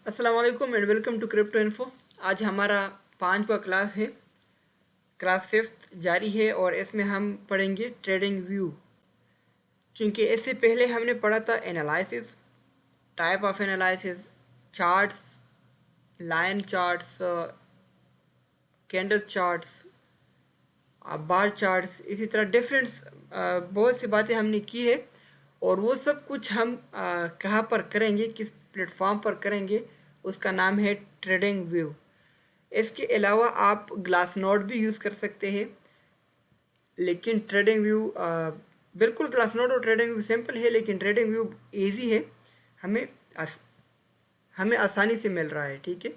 अस्सलाम वालेकुम and welcome to crypto info. आज हमारा 5वां क्लास है, क्लास 5th जारी है और इसमें हम पढ़ेंगे ट्रेडिंग व्यू। चूँकि इससे पहले हमने पढ़ा था analysis, type of analysis, charts, line charts, candle charts, bar charts, इसी तरह डिफरेंट्स बहुत सी बातें हमने की है। और वो सब कुछ हम कहाँ पर करेंगे, किस प्लेटफॉर्म पर करेंगे, उसका नाम है ट्रेडिंग व्यू। इसके अलावा आप ग्लास नोट भी यूज़ कर सकते हैं, लेकिन ट्रेडिंग व्यू बिल्कुल ग्लास नोट और ट्रेडिंग व्यू सिंपल है, लेकिन ट्रेडिंग व्यू इजी है, हमें हमें आसानी से मिल रहा है। ठीक है,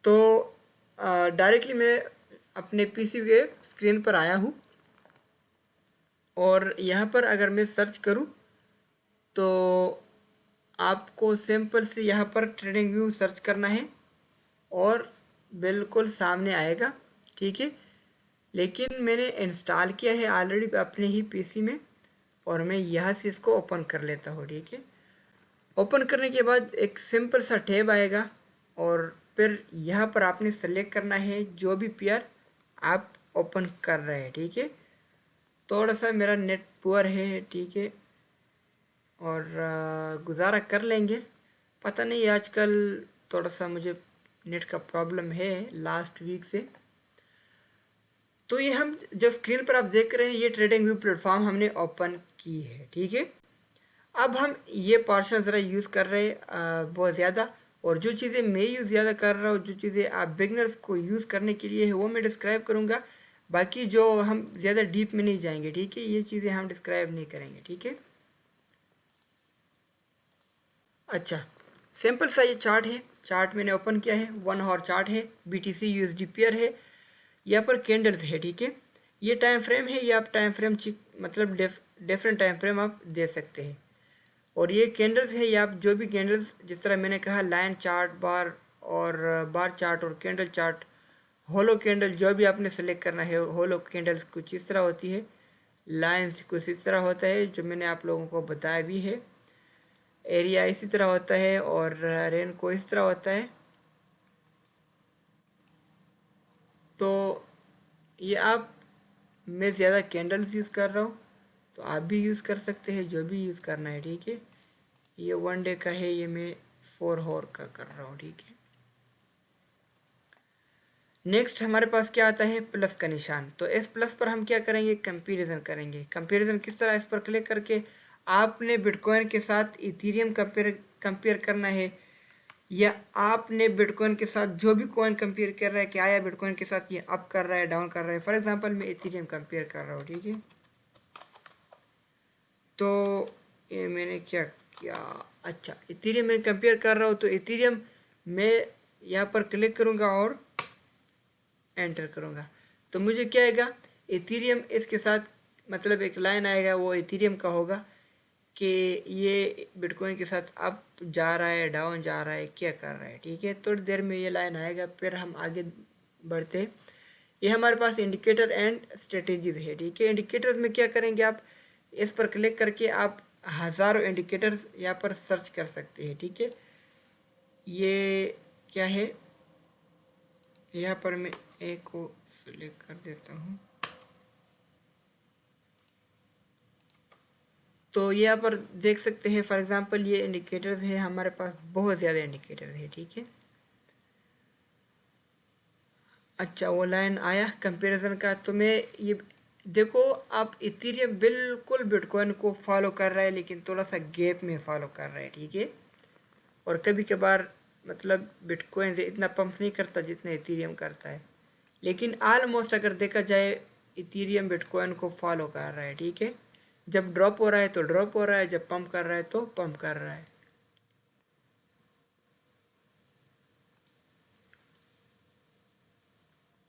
तो डायरेक्टली मैं अपने पीसी के स्क्रीन पर आया हूँ और यहाँ पर अगर मैं सर्च करूँ तो आपको सिंपल से यहाँ पर ट्रेडिंग व्यू सर्च करना है और बिल्कुल सामने आएगा। ठीक है, लेकिन मैंने इंस्टॉल किया है ऑलरेडी अपने ही पीसी में और मैं यहाँ से इसको ओपन कर लेता हूँ। ठीक है, ओपन करने के बाद एक सिंपल सा टैब आएगा और फिर यहाँ पर आपने सेलेक्ट करना है जो भी पेयर आप ओपन कर रहे हैं। ठीक है, थोड़ा सा मेरा नेट पुअर है, ठीक है, और गुजारा कर लेंगे। पता नहीं आजकल थोड़ा सा मुझे नेट का प्रॉब्लम है लास्ट वीक से। तो ये हम जो स्क्रीन पर आप देख रहे हैं ये ट्रेडिंग व्यू प्लेटफॉर्म हमने ओपन की है। ठीक है, अब हम ये पार्शल ज़रा यूज़ कर रहे हैं बहुत ज़्यादा, और जो चीज़ें मैं यूज़ ज़्यादा कर रहा हूँ, जो चीज़ें आप बिगनर्स को यूज़ करने के लिए है वो मैं डिस्क्राइब करूँगा। बाकी जो हम ज़्यादा डीप में नहीं जाएंगे। ठीक है, ये चीज़ें हम डिस्क्राइब नहीं करेंगे। ठीक है, अच्छा, सिंपल सा ये चार्ट है, चार्ट मैंने ओपन किया है, 1 आवर चार्ट है, BTC USD पेयर है, यहाँ पर कैंडल्स है। ठीक है, ये टाइम फ्रेम है, ये आप टाइम फ्रेम मतलब डिफरेंट टाइम फ्रेम आप दे सकते हैं। और ये कैंडल्स है, ये आप जो भी कैंडल्स, जिस तरह मैंने कहा लाइन चार्ट, बार और बार चार्ट और कैंडल चार्ट, होलो कैंडल जो भी आपने सेलेक्ट करना है। होलो कैंडल्स कुछ इस तरह होती है, लाइन्स कुछ इस तरह होता है जो मैंने आप लोगों को बताया भी है, एरिया इसी तरह होता है और रेन को इस तरह होता है। तो ये आप, मैं ज़्यादा कैंडल्स यूज़ कर रहा हूँ, तो आप भी यूज़ कर सकते हैं जो भी यूज़ करना है। ठीक है, ये 1 डे का है, ये मैं 4 आवर का कर रहा हूँ। ठीक है, नेक्स्ट हमारे पास क्या आता है, प्लस का निशान। तो इस प्लस पर हम क्या करेंगे, कंपैरिजन करेंगे। कंपैरिजन किस तरह, इस पर क्लिक करके आपने बिटकॉइन के साथ इथीरियम कंपेयर करना है, या आपने बिटकॉइन के साथ जो भी कॉइन कंपेयर कर रहा है, क्या आया बिटकॉइन के साथ ये अप कर रहा है, डाउन कर रहा है। फॉर एग्जांपल मैं इथीरियम कंपेयर कर रहा हूँ। ठीक है, तो ये मैंने क्या किया, अच्छा इथीरियम में कंपेयर कर रहा हूँ, तो इथीरियम मैं यहाँ पर क्लिक करूँगा और एंटर करूँगा, तो मुझे क्या आएगा, इथीरियम इसके साथ मतलब एक लाइन आएगा, वो इथीरियम का होगा कि ये बिटकॉइन के साथ अप जा रहा है, डाउन जा रहा है, क्या कर रहा है। ठीक है, थोड़ी देर में ये लाइन आएगा, फिर हम आगे बढ़ते हैं। ये हमारे पास इंडिकेटर एंड स्ट्रेटेजीज है। ठीक है, इंडिकेटर्स में क्या करेंगे, आप इस पर क्लिक करके आप हज़ारों इंडिकेटर्स यहाँ पर सर्च कर सकते हैं। ठीक है, ये क्या है, यहाँ पर मैं एक को सिलेक्ट कर देता हूँ, तो यहाँ पर देख सकते हैं। फॉर एग्जांपल ये इंडिकेटर्स है, हमारे पास बहुत ज़्यादा इंडिकेटर्स है। ठीक है, अच्छा वो लाइन आया कंपैरिजन का, तो मैं ये देखो, आप इथीरियम बिल्कुल बिटकॉइन को फॉलो कर रहा है, लेकिन थोड़ा सा गैप में फॉलो कर रहा है। ठीक है, और कभी कभार मतलब बिटकॉइन से इतना पंप नहीं करता जितना इथीरियम करता है, लेकिन ऑलमोस्ट अगर देखा जाए इथीरियम बिटकॉइन को फॉलो कर रहा है। ठीक है, जब ड्रॉप हो रहा है तो ड्रॉप हो रहा है, जब पंप कर रहा है तो पंप कर रहा है।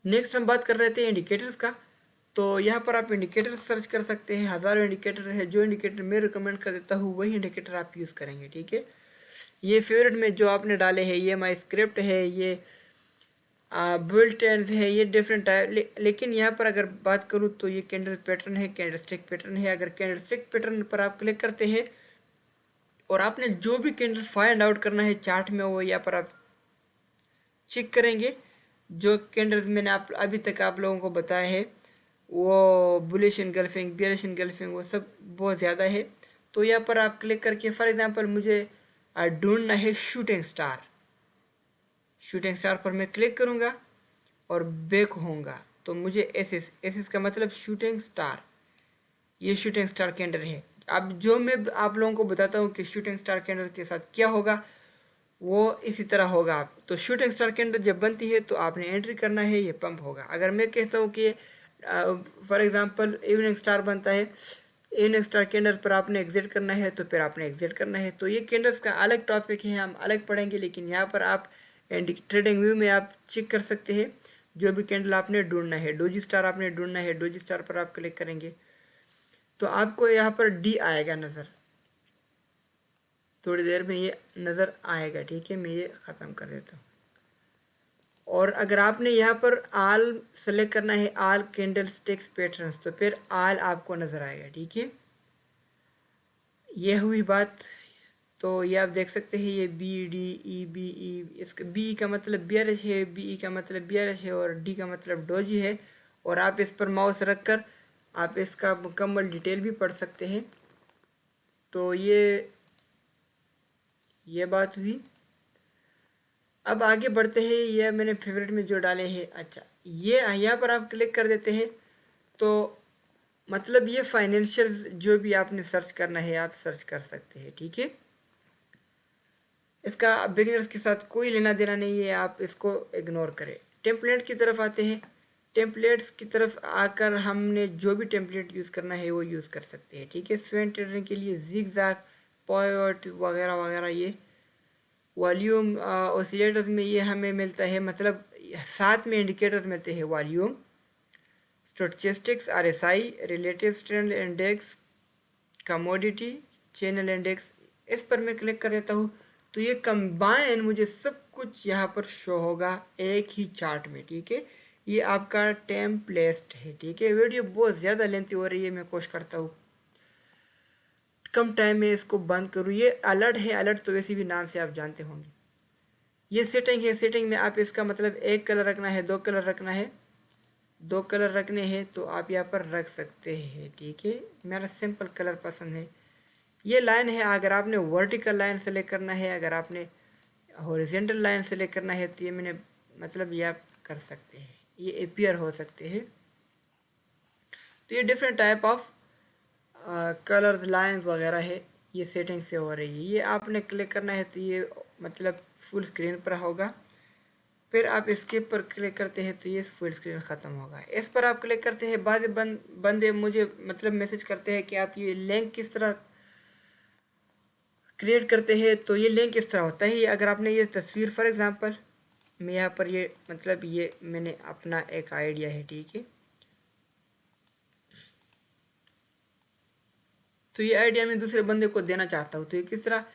नेक्स्ट हम बात कर रहे थे इंडिकेटर्स का, तो यहाँ पर आप इंडिकेटर सर्च कर सकते हैं, हज़ारों इंडिकेटर है। जो इंडिकेटर मैं रिकमेंड कर देता हूँ वही इंडिकेटर आप यूज़ करेंगे। ठीक है, ये फेवरेट में जो आपने डाले हैं, ये माई स्क्रिप्ट है, ये बुलेटिन्स है, ये डिफरेंट टाइप लेकिन यहाँ पर अगर बात करूँ तो ये कैंडल पैटर्न है, कैंडल स्टिक पैटर्न है। अगर कैंडल स्टिक पैटर्न पर आप क्लिक करते हैं और आपने जो भी कैंडल फाइंड आउट करना है चार्ट में वो यहाँ पर आप चेक करेंगे। जो कैंडल्स मैंने आप अभी तक आप लोगों को बताया है वो बुलिश एनगल्फिंग, बेयरिश एनगल्फिंग, वो सब बहुत ज़्यादा है। तो यहाँ पर आप क्लिक करके फॉर एग्जांपल मुझे ढूंढना है शूटिंग स्टार। शूटिंग स्टार पर मैं क्लिक करूँगा और बैक होऊंगा तो मुझे एस एस का मतलब शूटिंग स्टार, ये शूटिंग स्टार कैंडल है। अब जो मैं आप लोगों को बताता हूँ कि शूटिंग स्टार कैंडल के साथ क्या होगा वो इसी तरह होगा। आप तो शूटिंग स्टार कैंडल जब बनती है तो आपने एंट्री करना है, ये पंप होगा। अगर मैं कहता हूँ कि फॉर एग्जांपल इवनिंग स्टार बनता है, इवनिंग स्टार कैंडल पर आपने एग्जिट करना है तो फिर आपने एग्जिट करना है। तो ये कैंडल्स का अलग टॉपिक है, हम अलग पढ़ेंगे, लेकिन यहाँ पर आप ट्रेडिंग व्यू में आप चेक कर सकते हैं जो भी कैंडल आपने ढूंढना है। डोजी स्टार आपने ढूंढना है, डोजी स्टार पर आप क्लिक करेंगे तो आपको यहाँ पर डी आएगा नज़र, थोड़ी देर में ये नज़र आएगा। ठीक है, मैं ये ख़त्म कर देता हूँ। और अगर आपने यहाँ पर आल सेलेक्ट करना है, आल कैंडल स्टिक्स पैटर्न्स, तो फिर आल आपको नज़र आएगा। ठीक है, ये हुई बात। तो ये आप देख सकते हैं ये B D E B E, इसका बी का मतलब बियरिश है, बी ई का मतलब बियरिश है और डी का मतलब डोजी है। और आप इस पर माउस रख कर आप इसका मुकम्मल डिटेल भी पढ़ सकते हैं। तो ये बात हुई। अब आगे बढ़ते हैं, ये मैंने फेवरेट में जो डाले हैं। अच्छा, ये यहाँ पर आप क्लिक कर देते हैं तो मतलब ये फाइनेंशियल जो भी आपने सर्च करना है आप सर्च कर सकते हैं। ठीक है, इसका बिगिनर्स के साथ कोई लेना देना नहीं है, आप इसको इग्नोर करें। टेम्पलेट की तरफ आते हैं। टेम्पलेट्स की तरफ आकर हमने जो भी टेम्पलेट यूज़ करना है वो यूज़ कर सकते हैं। ठीक है, स्वेन ट्रेडर के लिए जिगजैग, पॉइंट वगैरह वगैरह, ये वॉल्यूम ऑसिलेटर्स में ये हमें मिलता है, मतलब साथ में इंडिकेटर्स मिलते हैं, volume, stochastics, RSI, relative strength index, commodity, channel index. इस पर मैं क्लिक कर देता हूँ तो ये कंबाइन मुझे सब कुछ यहाँ पर शो होगा एक ही चार्ट में। ठीक है, ये आपका टेम्पलेट है। ठीक है, वीडियो बहुत ज़्यादा लेंथी हो रही है, मैं कोशिश करता हूँ कम टाइम में इसको बंद करूँ। ये अलर्ट है, अलर्ट तो वैसे भी नाम से आप जानते होंगे। ये सेटिंग है, सेटिंग में आप इसका मतलब एक कलर रखना है, दो कलर रखना है, दो कलर रखने हैं तो आप यहाँ पर रख सकते हैं। ठीक है, मेरा सिंपल कलर पसंद है। ये लाइन है, अगर आपने वर्टिकल लाइन सेलेक्ट करना है, अगर आपने हॉरिजेंटल लाइन सेलेक्ट करना है तो ये मैंने मतलब ये आप कर सकते हैं, ये अपीयर हो सकते हैं। तो ये different type of colours lines वगैरह है, ये सेटिंग से हो रही है। ये आपने क्लिक करना है तो ये मतलब फुल स्क्रीन पर होगा। फिर आप इसके पर क्लिक करते हैं तो ये फुल स्क्रीन ख़त्म होगा। इस पर आप क्लिक करते हैं, बाद बंदे मुझे मतलब मैसेज करते हैं कि आप ये लिंक किस तरह क्रिएट करते हैं। तो ये लिंक इस तरह होता है, अगर आपने ये तस्वीर फॉर एग्जांपल मैं यहाँ पर ये मतलब ये मैंने अपना एक आइडिया है। ठीक है, तो ये आइडिया मैं दूसरे बंदे को देना चाहता हूँ तो ये किस तरह,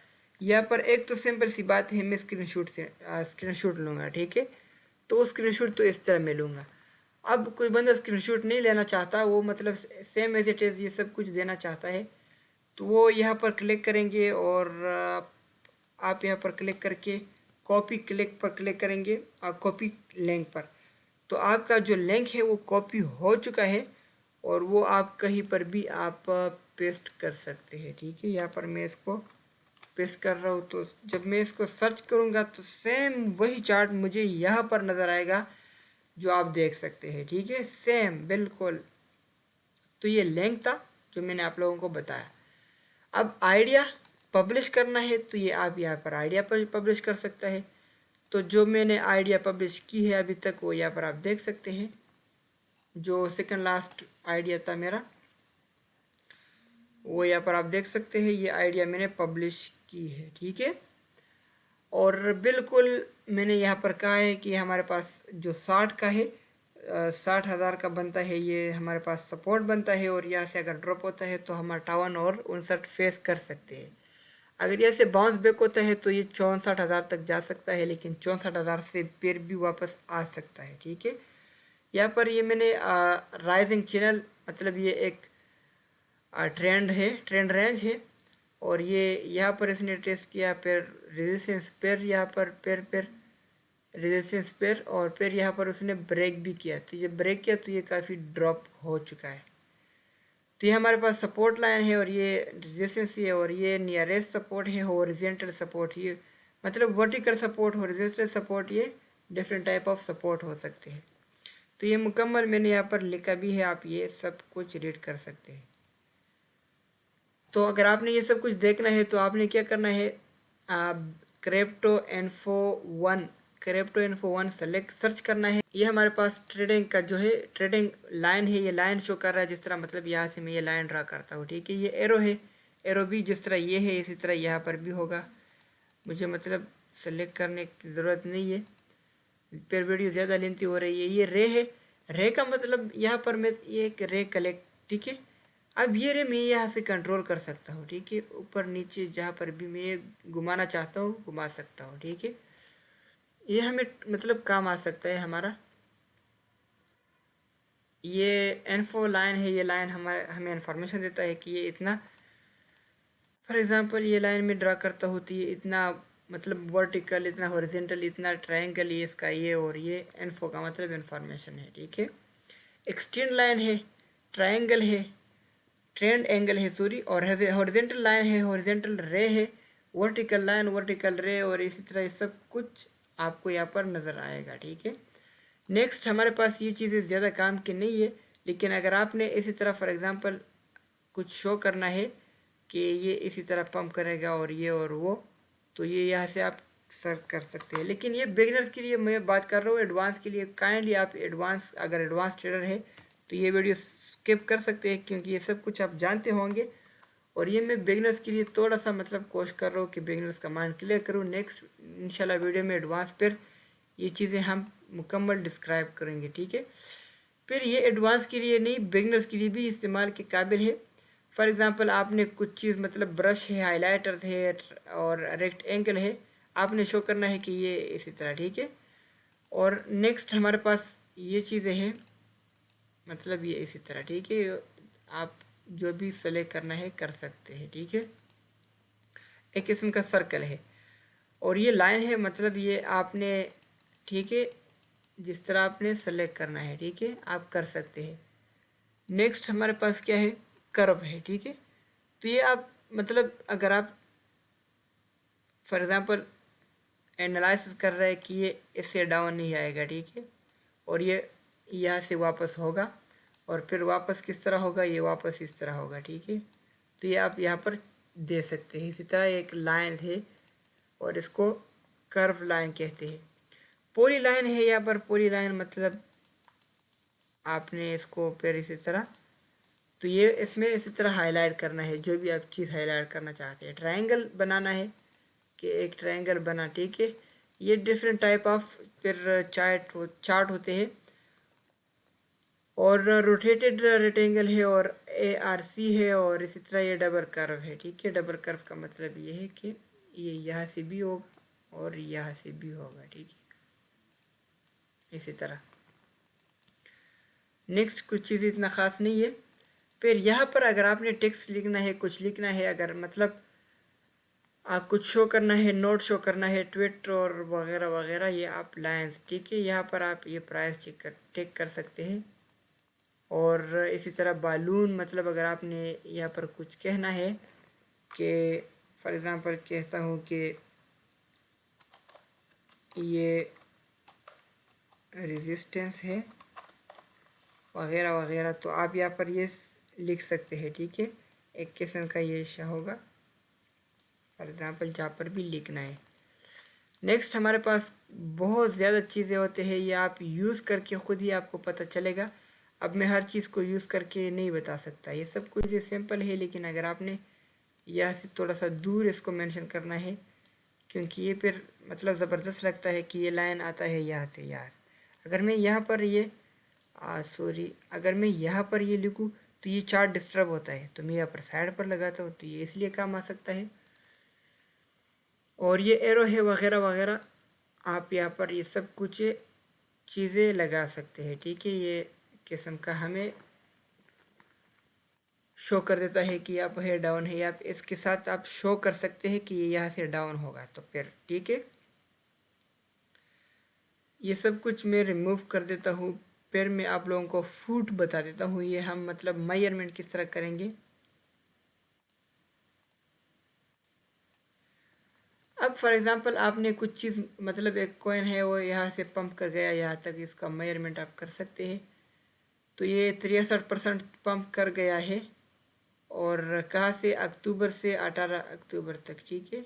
यहाँ पर एक तो सिंपल सी बात है, मैं स्क्रीनशॉट लूँगा। ठीक है, तो स्क्रीनशॉट तो इस तरह मैं लूँगा। अब कोई बंदा स्क्रीनशॉट नहीं लेना चाहता, वो मतलब सेम एज इट इज़ ये सब कुछ देना चाहता है, तो वो यहाँ पर क्लिक करेंगे और आप यहाँ पर क्लिक करके कॉपी क्लिक पर क्लिक करेंगे और कॉपी लिंक पर, तो आपका जो लिंक है वो कॉपी हो चुका है और वो आप कहीं पर भी आप पेस्ट कर सकते हैं। ठीक है, यहाँ पर मैं इसको पेस्ट कर रहा हूँ तो जब मैं इसको सर्च करूँगा तो सेम वही चार्ट मुझे यहाँ पर नज़र आएगा जो आप देख सकते हैं। ठीक है, सेम बिल्कुल। तो ये लिंक था जो मैंने आप लोगों को बताया। अब आइडिया पब्लिश करना है तो ये आप यहाँ पर आइडिया पर पब्लिश कर सकता है। तो जो मैंने आइडिया पब्लिश की है अभी तक वो यहाँ पर आप देख सकते हैं, जो सेकंड लास्ट आइडिया था मेरा वो यहाँ पर आप देख सकते हैं, ये आइडिया मैंने पब्लिश की है। ठीक है, और बिल्कुल मैंने यहाँ पर कहा है कि हमारे पास जो 60 का है 60,000 का बनता है, ये हमारे पास सपोर्ट बनता है और यहाँ से अगर ड्रॉप होता है तो हम 58 और 59 फेस कर सकते हैं। अगर यहाँ से बाउंस बैक होता है तो ये 64,000 तक जा सकता है, लेकिन 64,000 से फिर भी वापस आ सकता है। ठीक है, यहाँ पर ये मैंने राइजिंग चैनल मतलब ये एक ट्रेंड है, ट्रेंड रेंज है, और ये यहाँ पर इसने टेस्ट किया, फिर रेजिस्टेंस पेयर यहाँ पर पेयर रेजिस्टेंस पेयर, और फिर यहाँ पर उसने ब्रेक भी किया। तो ये ब्रेक किया तो ये काफ़ी ड्रॉप हो चुका है। तो ये हमारे पास सपोर्ट लाइन है और ये रेजिस्टेंस है, और ये नियरेस्ट सपोर्ट है, हॉरिजॉन्टल सपोर्ट। ये मतलब वर्टिकल सपोर्ट, हॉरिजॉन्टल सपोर्ट, ये डिफरेंट टाइप ऑफ सपोर्ट हो सकते हैं। तो ये मुकम्मल मैंने यहाँ पर लिखा भी है, आप ये सब कुछ रीड कर सकते हैं। तो अगर आपने ये सब कुछ देखना है तो आपने क्या करना है, crypto info one select search करना है। ये हमारे पास ट्रेडिंग का जो है ट्रेडिंग लाइन है, ये लाइन शो कर रहा है जिस तरह, मतलब यहाँ से मैं ये लाइन ड्रा करता हूँ, ठीक है। ये एरो है, एरो भी जिस तरह ये है इसी तरह यहाँ पर भी होगा। मुझे मतलब सेलेक्ट करने की ज़रूरत नहीं है, फिर वीडियो ज़्यादा लेंथी हो रही है। ये रे है, रे का मतलब यहाँ पर मैं ये एक रे कलेक्ट, ठीक है। अब ये रे मैं यहाँ से कंट्रोल कर सकता हूँ, ठीक है। ऊपर नीचे जहाँ पर भी मैं घुमाना चाहता हूँ घुमा सकता हूँ, ठीक है। ये हमें मतलब काम आ सकता है हमारा। ये इन्फो लाइन है, ये लाइन हमें इंफॉर्मेशन देता है कि ये इतना, फॉर एग्जांपल ये लाइन में ड्रा करता होती है इतना, मतलब वर्टिकल, इतना हॉरिजॉन्टल, इतना ट्रायंगल, ये इसका ये, और ये इन्फो का मतलब इंफॉर्मेशन है, ठीक है। एक्सटेंड लाइन है, ट्रायंगल है, ट्रेंड एंगल है सॉरी, और हॉरिजॉन्टल लाइन है, हॉरिजॉन्टल रे है, वर्टिकल लाइन, वर्टिकल रे, और इसी तरह ये सब कुछ आपको यहाँ पर नज़र आएगा, ठीक है। नेक्स्ट हमारे पास ये चीज़ें ज़्यादा काम की नहीं है, लेकिन अगर आपने इसी तरह फॉर एग्जांपल कुछ शो करना है कि ये इसी तरह पंप करेगा और ये और वो, तो ये यहाँ से आप सर्च कर सकते हैं। लेकिन ये बिगिनर्स के लिए मैं बात कर रहा हूँ, एडवांस के लिए काइंडली आप एडवांस, अगर एडवांस ट्रेडर है तो ये वीडियो स्किप कर सकते हैं, क्योंकि ये सब कुछ आप जानते होंगे। और ये मैं बिगिनर्स के लिए थोड़ा सा मतलब कोशिश कर रहा हूँ कि बिगिनर्स का माइंड क्लियर करूँ। नेक्स्ट इंशाल्लाह वीडियो में एडवांस पर ये चीज़ें हम मुकम्मल डिस्क्राइब करेंगे, ठीक है। फिर ये एडवांस के लिए नहीं, बिगिनर्स के लिए भी इस्तेमाल के काबिल है। फॉर एग्ज़ाम्पल आपने कुछ चीज़, मतलब ब्रश है, हाइलाइटर है और रेक्ट एंगल है, आपने शो करना है कि ये इसी तरह, ठीक है। और नेक्स्ट हमारे पास ये चीज़ें हैं, मतलब ये इसी तरह, ठीक है। आप जो भी सेलेक्ट करना है कर सकते हैं, ठीक है। एक किस्म का सर्कल है, और ये लाइन है, मतलब ये आपने, ठीक है, जिस तरह आपने सेलेक्ट करना है, ठीक है, आप कर सकते हैं। नेक्स्ट हमारे पास क्या है, कर्व है, ठीक है। तो ये आप मतलब अगर आप फॉर एग्ज़ाम्पल एनालिसिस कर रहे हैं कि ये इससे डाउन नहीं आएगा, ठीक है, और ये यहाँ से वापस होगा, और फिर वापस किस तरह होगा, ये वापस इस तरह होगा, ठीक है। तो ये आप यहाँ पर दे सकते हैं। इसी तरह एक लाइन है और इसको कर्व लाइन कहते हैं। पूरी लाइन है यहाँ पर, पूरी लाइन मतलब आपने इसको फिर इसी तरह, तो ये इसमें इसी तरह हाईलाइट करना है जो भी आप चीज़ हाईलाइट करना चाहते हैं। ट्रायंगल बनाना है कि एक ट्रायंगल बना, ठीक है। ये डिफरेंट टाइप ऑफ फिर चार्ट होते हैं, और रोटेटेड रेक्टेंगल है, और ARC है, और इसी तरह ये डबल कर्व है, ठीक है। डबल कर्व का मतलब ये है कि ये यहाँ से भी होगा और यहाँ से भी होगा, ठीक है, इसी तरह। नेक्स्ट कुछ चीज़ इतना ख़ास नहीं है। फिर यहाँ पर अगर आपने टेक्स्ट लिखना है, कुछ लिखना है, अगर मतलब आप कुछ शो करना है, नोट शो करना है, ट्वीट और वगैरह वगैरह, ये आप लाइन्स, ठीक है, यहाँ पर आप ये प्राइस टिक कर सकते हैं। और इसी तरह बालून, मतलब अगर आपने यहाँ पर कुछ कहना है कि फॉर एग्ज़ाम्पल कहता हूँ कि ये रेजिस्टेंस है वगैरह वगैरह, तो आप यहाँ पर ये लिख सकते हैं, ठीक है। एक किस्म का ये होगा फॉर एग्ज़ाम्पल जहाँ पर भी लिखना है। नेक्स्ट हमारे पास बहुत ज़्यादा चीज़ें होते हैं, ये आप यूज़ करके ख़ुद ही आपको पता चलेगा। अब मैं हर चीज़ को यूज़ करके नहीं बता सकता, ये सब कुछ ये सिंपल है, लेकिन अगर आपने यहाँ से थोड़ा सा दूर इसको मेंशन करना है, क्योंकि ये फिर मतलब ज़बरदस्त लगता है कि ये लाइन आता है यहाँ से यहाँ। अगर मैं यहाँ पर ये अगर मैं यहाँ पर ये लिखूँ तो ये चार्ट डिस्टर्ब होता है, तो मैं यहाँ पर साइड पर लगाता हूँ, तो ये इसलिए काम आ सकता है। और ये एरो है वगैरह वगैरह, आप यहाँ पर ये सब कुछ चीज़ें लगा सकते हैं, ठीक है। ये किस्म का हमें शो कर देता है कि आप है डाउन है, आप इसके साथ आप शो कर सकते हैं कि ये यहाँ से डाउन होगा। तो फिर ठीक है, ये सब कुछ मैं रिमूव कर देता हूँ। फिर मैं आप लोगों को फूट बता देता हूँ, ये हम मतलब मेजरमेंट किस तरह करेंगे। अब फॉर एग्जांपल आपने कुछ चीज़ मतलब एक कॉइन है वो यहाँ से पंप कर गया यहाँ तक, इसका मेजरमेंट आप कर सकते हैं। तो ये 63% पंप कर गया है, और कहाँ से, अक्टूबर से 18 अक्टूबर तक, ठीक है।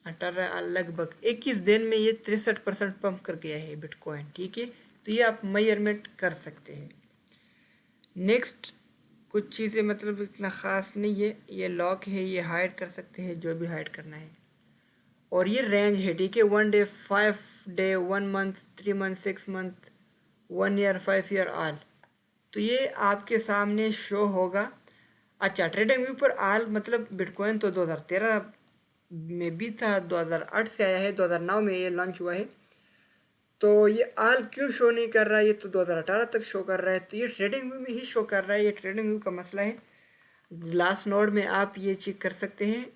18 लगभग 21 दिन में ये 63% पंप कर गया है बिटकॉइन, ठीक है। तो ये आप मेजरमेंट कर सकते हैं। नेक्स्ट कुछ चीज़ें मतलब इतना ख़ास नहीं है, ये लॉक है, ये हाइड कर सकते हैं जो भी हाइड करना है। और ये रेंज है, ठीक है, 1 day, 5 day, 1 month, 3 month, 6 month, 1 year, 5 year, all. तो ये आपके सामने शो होगा। अच्छा, ट्रेडिंग व्यू पर ऑल मतलब बिटकॉइन तो 2013 में भी था, 2008 से आया है, 2009 में ये लॉन्च हुआ है। तो ये ऑल क्यों शो नहीं कर रहा है, ये तो 2018 तक शो कर रहा है। तो ये ट्रेडिंग व्यू में ही शो कर रहा है, ये ट्रेडिंग व्यू का मसला है। ग्लास नोड में आप ये चेक कर सकते हैं,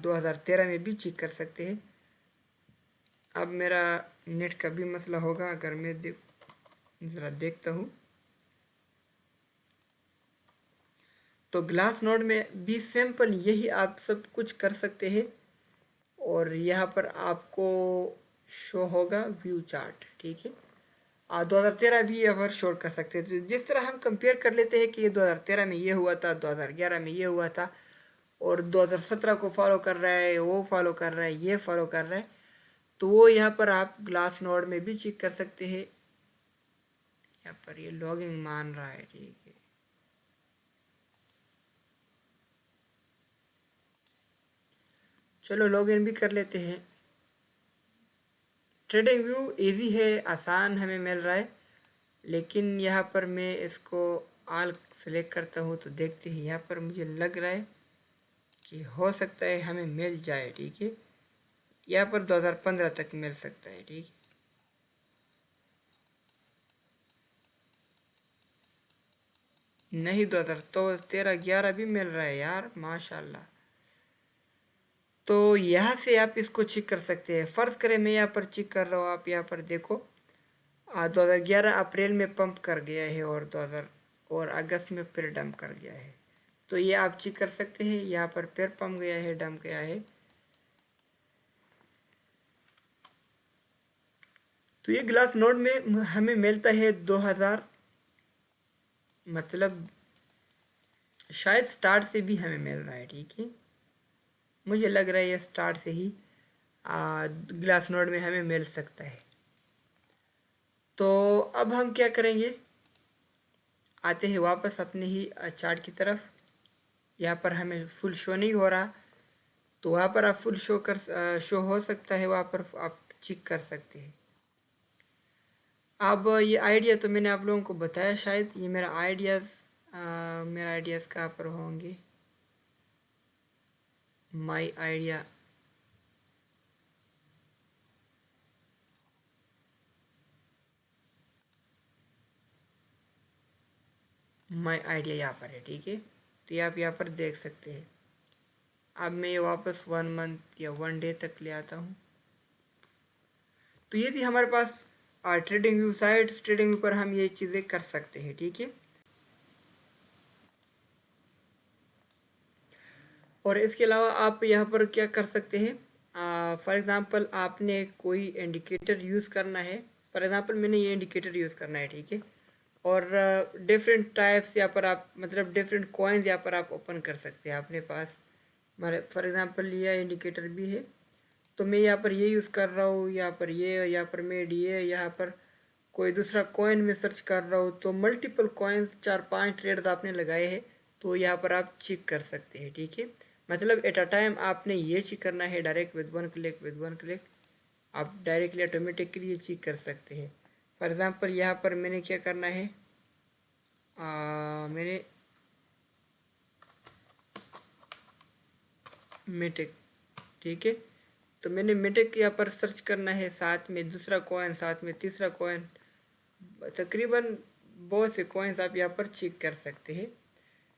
2013 में भी चेक कर सकते हैं। अब मेरा नेट का भी मसला होगा, अगर मैं ज़रा देखता हूँ। तो ग्लास नोड में भी सिंपल यही आप सब कुछ कर सकते हैं, और यहाँ पर आपको शो होगा व्यू चार्ट, ठीक है। 2013 भी यहाँ पर शो कर सकते हैं। तो जिस तरह हम कंपेयर कर लेते हैं कि ये 2013 में ये हुआ था, 2011 में ये हुआ था, और 2017 को फॉलो कर रहा है, वो फॉलो कर रहा है, ये फॉलो कर रहा है। तो वो यहाँ पर आप ग्लास नोड में भी चेक कर सकते हैं। यहाँ पर ये लॉगिंग मान रहा है, ठीक है। चलो लॉगिन भी कर लेते हैं। ट्रेडिंग व्यू इजी है, आसान हमें मिल रहा है। लेकिन यहाँ पर मैं इसको ऑल सेलेक्ट करता हूँ तो देखते हैं, यहाँ पर मुझे लग रहा है कि हो सकता है हमें मिल जाए, ठीक है। यहाँ पर 2015 तक मिल सकता है, ठीक है। नहीं, 2013 11 भी मिल रहा है यार, माशाल्लाह। तो यहाँ से आप इसको चेक कर सकते हैं। फ़र्ज़ करें मैं यहाँ पर चेक कर रहा हूँ, आप यहाँ पर देखो, 2011 अप्रैल में पंप कर गया है, और 2000 और अगस्त में फिर डंप कर गया है। तो ये आप चेक कर सकते हैं, यहाँ पर फिर पंप गया है, डंप गया है। तो ये ग्लास नोड में हमें मिलता है 2000, मतलब शायद स्टार्ट से भी हमें मिल रहा है, ठीक है। मुझे लग रहा है ये स्टार्ट से ही ग्लास नोड में हमें मिल सकता है। तो अब हम क्या करेंगे, आते हैं वापस अपने ही चार्ट की तरफ। यहाँ पर हमें फुल शो नहीं हो रहा, तो वहाँ पर आप फुल शो हो सकता है, वहाँ पर आप चेक कर सकते हैं। अब ये आइडिया तो मैंने आप लोगों को बताया, शायद ये मेरा आइडियाज़ कहाँ पर होंगे, माई आइडिया, माई आइडिया यहाँ पर है, ठीक है। तो ये आप यहाँ पर देख सकते हैं। अब मैं ये वापस 1 मंथ या 1 डे तक ले आता हूँ। तो ये थी हमारे पास TradingView sites. TradingView पर हम ये चीज़ें कर सकते हैं, ठीक है। और इसके अलावा आप यहाँ पर क्या कर सकते हैं, फॉर एग्ज़ाम्पल आपने कोई इंडिकेटर यूज़ करना है। फॉर एग्ज़ाम्पल मैंने ये इंडिकेटर यूज़ करना है, ठीक है। और डिफरेंट टाइप्स यहाँ पर आप मतलब डिफरेंट कॉइन्स यहाँ पर आप ओपन कर सकते हैं अपने पास। हमारे फॉर एग्ज़ाम्पल ये इंडिकेटर भी है, तो मैं यहाँ पर ये यूज़ कर रहा हूँ, यहाँ पर ये, यहाँ पर मैं ये, यहाँ पर कोई दूसरा कॉइन में सर्च कर रहा हूँ। तो मल्टीपल कॉइन्स 4-5 ट्रेड आपने लगाए हैं, तो यहाँ पर आप चेक कर सकते हैं, ठीक है। मतलब एट अ टाइम आपने ये चेक करना है, डायरेक्ट विद वन क्लिक आप डायरेक्टली ऑटोमेटिकली ये चेक कर सकते हैं। फॉर एग्ज़ाम्पल यहाँ पर मैंने क्या करना है, मैंने मेटेक, ठीक है। तो मैंने मेटेक यहाँ पर सर्च करना है, साथ में दूसरा कॉइन, साथ में तीसरा कॉइन, तकरीबन बहुत से कॉइन्स आप यहाँ पर चेक कर सकते हैं।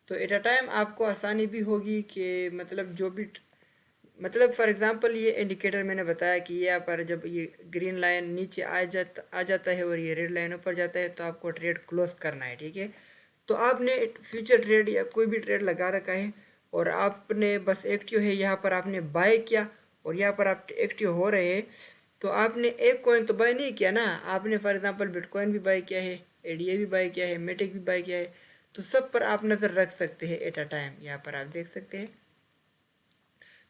तो एट अ टाइम आपको आसानी भी होगी कि मतलब जो भी मतलब फॉर एग्जांपल ये इंडिकेटर मैंने बताया कि यहाँ पर जब ये ग्रीन लाइन नीचे आ जाता है और ये रेड लाइन ऊपर जाता है तो आपको ट्रेड क्लोज करना है, ठीक है। तो आपने फ्यूचर ट्रेड या कोई भी ट्रेड लगा रखा है और आपने बस एक्टिव है, यहाँ पर आपने बाय किया और यहाँ पर आप एक्टिव हो रहे हैं, तो आपने एक कॉइन तो बाय नहीं किया ना, आपने फॉर एग्जांपल बिटकॉइन भी बाय किया है, एडीए भी बाय किया है, मेटिक भी बाय किया है। तो सब पर आप नज़र रख सकते हैं एट अ टाइम, यहाँ पर आप देख सकते हैं।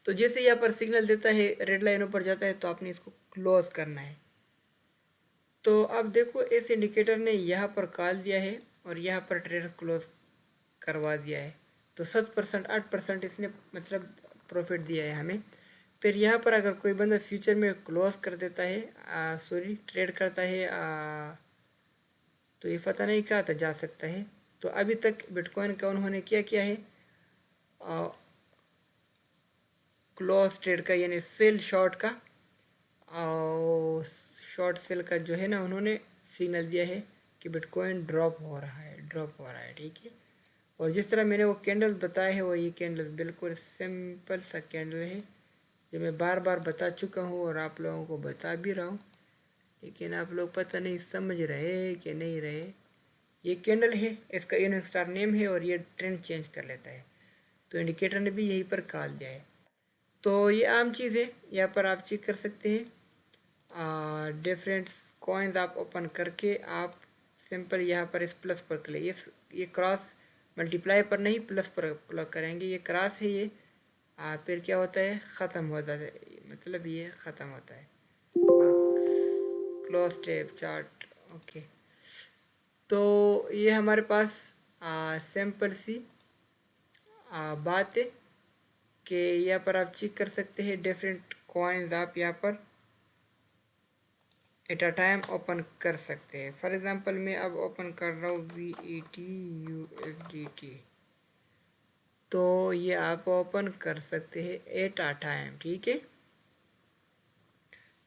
तो जैसे यहाँ पर सिग्नल देता है रेड लाइन ऊपर जाता है तो आपने इसको क्लोज करना है। तो अब देखो इस इंडिकेटर ने यहाँ पर कॉल दिया है और यहाँ पर ट्रेड क्लोज करवा दिया है। तो 7% 8% इसने मतलब प्रॉफिट दिया है हमें। फिर यहाँ पर अगर कोई बंदा फ्यूचर में क्लोज कर देता है सॉरी ट्रेड करता है तो ये पता नहीं कहाँ तक जा सकता है। तो अभी तक बिटकॉइन का उन्होंने क्या किया है, क्लोज ट्रेड का यानी सेल शॉर्ट का और शॉर्ट सेल का जो है ना उन्होंने सिग्नल दिया है कि बिटकॉइन ड्रॉप हो रहा है, ठीक है। और जिस तरह मैंने वो कैंडल बताए हैं वो ये कैंडल बिल्कुल सिंपल सा कैंडल है जो मैं बार बार बता चुका हूँ और आप लोगों को बता भी रहा हूँ, लेकिन आप लोग पता नहीं समझ रहे कि नहीं रहे। ये कैंडल है, इसका यूनिक स्टार नेम है और ये ट्रेंड चेंज कर लेता है। तो इंडिकेटर ने भी यहीं पर कॉल दिया है। तो ये आम चीज़ है, यहाँ पर आप चेक कर सकते हैं। डिफरेंट कॉइन्स आप ओपन करके आप सिंपल यहाँ पर इस प्लस पर क्लिक, ये क्रॉस मल्टीप्लाई पर नहीं प्लस पर क्लिक करेंगे, ये क्रॉस है ये फिर क्या होता है ख़त्म होता है, मतलब ये ख़त्म होता है क्लोज टेप चार्ट, ओके। तो ये हमारे पास सिंपल सी बात है कि यहाँ पर आप चेक कर सकते हैं डिफरेंट कॉइन्स आप यहाँ पर एट अ टाइम ओपन कर सकते हैं। फॉर एग्जांपल मैं अब ओपन कर रहा हूँ VET/USDT, तो ये आप ओपन कर सकते हैं एट अ टाइम, ठीक है।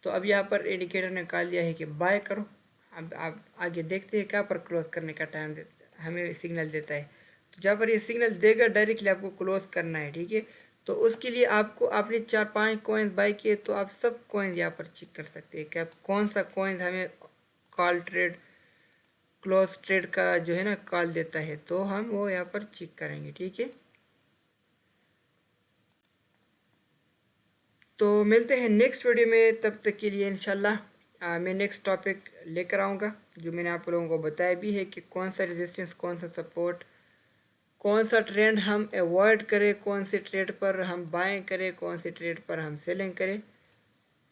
तो अब यहाँ पर इंडिकेटर ने कॉल दिया है कि बाय करो। अब आप आगे देखते हैं क्या पर क्लोज करने का टाइम हमें सिग्नल देता है। तो जहाँ पर ये सिग्नल देगा डायरेक्टली आपको क्लोज करना है, ठीक है। तो उसके लिए आपको आपने 4-5 कॉइन्स बाय किए तो आप सब कॉइन्स यहाँ पर चेक कर सकते हैं कि आप कौन सा कॉइन्स हमें कॉल ट्रेड क्लोज ट्रेड का जो है ना कॉल देता है, तो हम वो यहाँ पर चेक करेंगे, ठीक है। तो मिलते हैं नेक्स्ट वीडियो में, तब तक के लिए इंशाल्लाह मैं नेक्स्ट टॉपिक लेकर आऊँगा जो मैंने आप लोगों को बताया भी है कि कौन सा रेजिस्टेंस, कौन सा सपोर्ट, कौन सा ट्रेंड हम अवॉइड करें, कौन से ट्रेड पर हम बाइंग करें, कौन से ट्रेड पर हम सेलिंग करें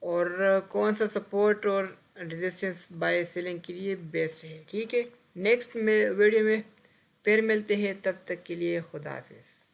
और कौन सा सपोर्ट और रेजिस्टेंस बाय सेलिंग के लिए बेस्ट है, ठीक है। नेक्स्ट में वीडियो में फिर मिलते हैं, तब तक के लिए खुदा हाफिज़।